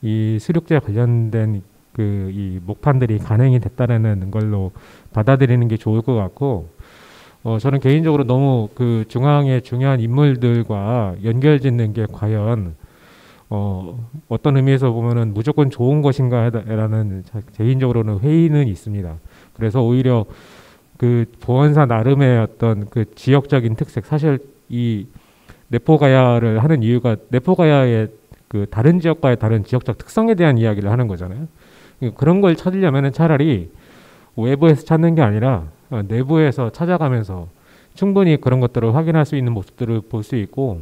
이 수륙제 관련된 그 이 목판들이 간행이 됐다는 걸로 받아들이는 게 좋을 것 같고, 저는 개인적으로 너무 그 중앙의 중요한 인물들과 연결짓는 게 과연 어떤 의미에서 보면은 무조건 좋은 것인가라는 개인적으로는 회의는 있습니다. 그래서 오히려 그 보건사 나름의 어떤 그 지역적인 특색, 사실 이 내포가야를 하는 이유가 내포가야의 그 다른 지역과의 다른 지역적 특성에 대한 이야기를 하는 거잖아요. 그런 걸 찾으려면은 차라리 외부에서 찾는 게 아니라 내부에서 찾아가면서 충분히 그런 것들을 확인할 수 있는 모습들을 볼 수 있고,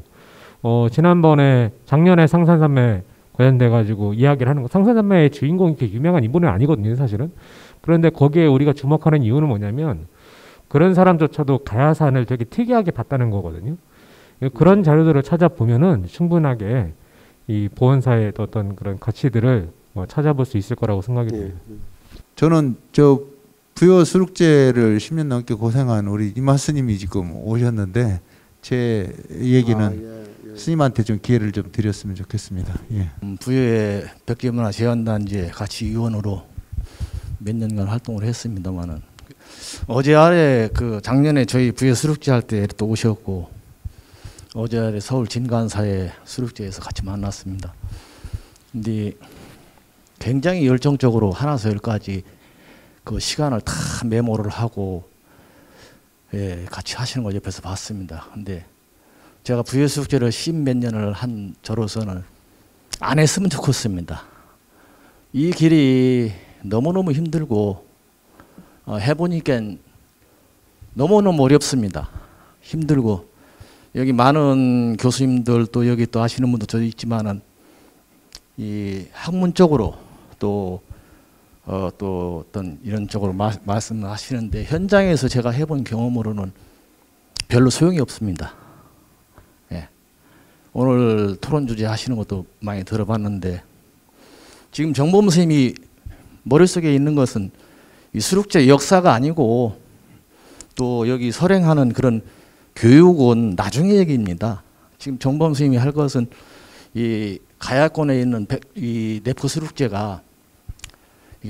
지난번에 작년에 상산산맥 관련돼 가지고 이야기를 하는 거, 상산산맥의 주인공이 이렇게 유명한 인물은 아니거든요, 사실은. 그런데 거기에 우리가 주목하는 이유는 뭐냐면 그런 사람조차도 가야산을 되게 특이하게 봤다는 거거든요. 그런 자료들을 찾아보면은 충분하게 이 보건사의 어떤 그런 가치들을 찾아볼 수 있을 거라고 생각이 듭니다. 저는 저 부여 수륙제를 10년 넘게 고생한 우리 이마 스님이 지금 오셨는데 제 얘기는 스님한테 좀 기회를 좀 드렸으면 좋겠습니다. 예. 부여의 백제문화 재현단지에 같이 위원으로 몇 년간 활동을 했습니다만은 어제 아래 그 작년에 저희 부여 수륙제 할 때 또 오셨고 어제 아래 서울 진간사의 수륙제에서 같이 만났습니다. 근데 굉장히 열정적으로 하나서 열까지 그 시간을 다 메모를 하고 같이 하시는 걸 옆에서 봤습니다. 근데 제가 부여 수륙제를 10몇 년을 한 저로서는 안 했으면 좋겠습니다. 이 길이 너무너무 힘들고 해보니까 너무너무 어렵습니다. 힘들고 여기 많은 교수님들 또 여기 또 아시는 분도 저 있지만은 이 학문적으로 또 어떤 이런 쪽으로 말씀하시는데 현장에서 제가 해본 경험으로는 별로 소용이 없습니다. 예. 오늘 토론 주제 하시는 것도 많이 들어봤는데 지금 정범 선생님이 머릿속에 있는 것은 이 수륙제 역사가 아니고 또 여기 설행하는 그런 교육은 나중의 얘기입니다. 지금 정범 선생님이 할 것은 이 가야권에 있는 이 내포 수륙제가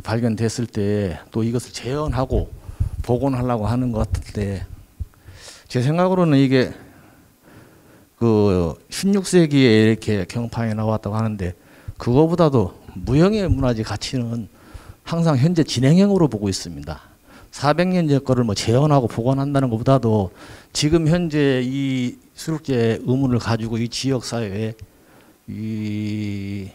발견됐을 때 또 이것을 재현하고 복원하려고 하는 것 같은데 제 생각으로는 이게 그 16세기에 이렇게 경판에 나왔다고 하는데 그거보다도 무형의 문화재 가치는 항상 현재 진행형으로 보고 있습니다. 400년 전 거를 뭐 재현하고 복원한다는 것보다도 지금 현재 이 수륙제 의문을 가지고 이 지역 사회에 이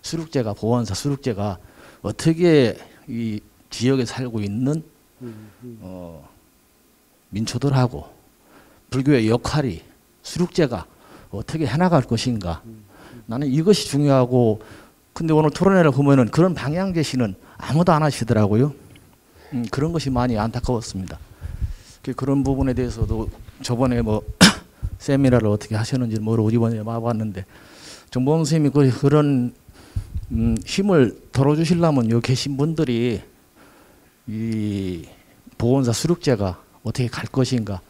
수륙제가 보건사 수륙제가 어떻게 이 지역에 살고 있는 민초들하고 불교의 역할이 수륙제가 어떻게 해나갈 것인가. 나는 이것이 중요하고 근데 오늘 토론회를 보면은 그런 방향 제시는 아무도 안 하시더라고요. 그런 것이 많이 안타까웠습니다. 그런 부분에 대해서도 저번에 뭐 세미나를 어떻게 하셨는지 모르고 이번에 와봤는데 정범 선생님이 그런 힘을 덜어주시려면 여기 계신 분들이 이 보건사 수륙제가 어떻게 갈 것인가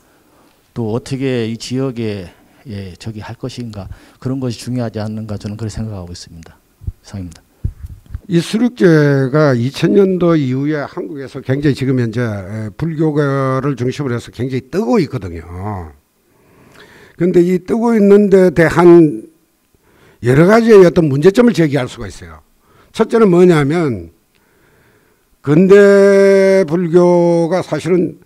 또 어떻게 이 지역에 저기 할 것인가 그런 것이 중요하지 않는가 저는 그렇게 생각하고 있습니다. 이상입니다. 이 수륙제가 2000년도 이후에 한국에서 굉장히 지금 현재 불교를 중심으로 해서 굉장히 뜨고 있거든요. 그런데 이 뜨고 있는 데 대한 여러 가지의 어떤 문제점을 제기할 수가 있어요. 첫째는 뭐냐면 근대 불교가 사실은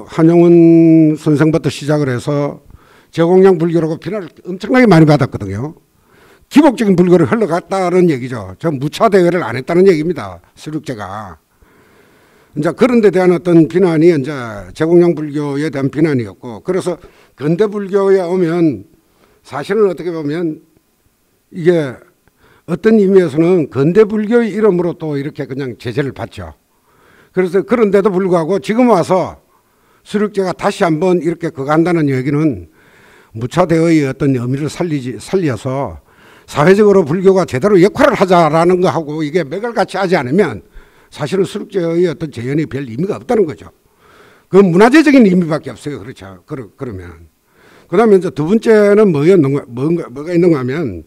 한영훈 선생부터 시작을 해서 제공량 불교라고 비난을 엄청나게 많이 받았거든요. 기복적인 불교를 흘러갔다는 얘기죠. 저 무차 대회를 안 했다는 얘기입니다. 수륙제가. 이제 그런 데 대한 어떤 비난이 이제 제공량 불교에 대한 비난이었고, 그래서 근대 불교에 오면 사실은 어떻게 보면 이게 어떤 의미에서는 근대 불교의 이름으로 또 이렇게 그냥 제재를 받죠. 그래서 그런데도 불구하고 지금 와서 수륙제가 다시 한번 이렇게 그거 한다는 얘기는 무차대의 어떤 의미를 살려서 사회적으로 불교가 제대로 역할을 하자라는 거하고 이게 맥을 같이 하지 않으면 사실은 수륙제의 어떤 재현이 별 의미가 없다는 거죠. 그건 문화재적인 의미밖에 없어요. 그렇죠. 그러면. 그 다음에 이제 두 번째는 뭐가 있는가 하면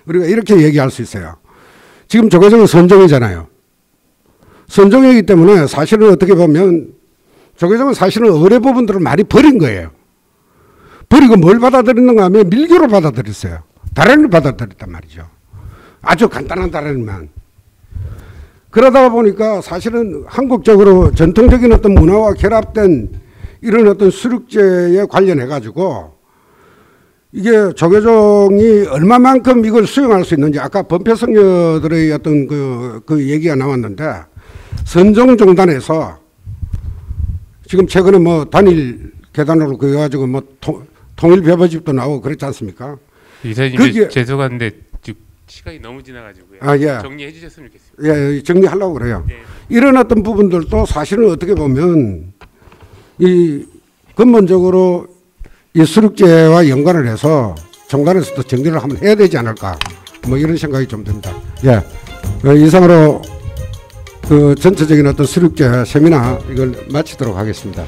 우리가 이렇게 얘기할 수 있어요. 지금 조계종은 선종이잖아요. 선종이기 때문에 사실은 어떻게 보면 조계종은 사실은 어뢰 부분들을 많이 버린 거예요. 버리고 뭘 받아들였는가 하면 밀교를 받아들였어요. 다란을 받아들였단 말이죠. 아주 간단한 다란만. 그러다 보니까 사실은 한국적으로 전통적인 어떤 문화와 결합된 이런 어떤 수륙제에 관련해 가지고 이게 조계종이 얼마만큼 이걸 수용할 수 있는지 아까 범패성녀들의 어떤 그 얘기가 나왔는데 선종종단에서 지금 최근에 뭐 단일 계단으로 그래 가지고 뭐 통일 배보집도 나오고 그렇지 않습니까? 이사님 죄송한데 시간이 너무 지나가지고요. 예. 정리해 주셨으면 좋겠습니다. 예, 정리하려고 그래요. 네. 이런 어떤 부분들도 사실은 어떻게 보면 이 근본적으로 이 수륙제와 연관을 해서 정관에서도 정리를 한번 해야 되지 않을까 뭐 이런 생각이 좀 듭니다. 예, 이상으로 그 전체적인 어떤 수륙제 세미나 이걸 마치도록 하겠습니다.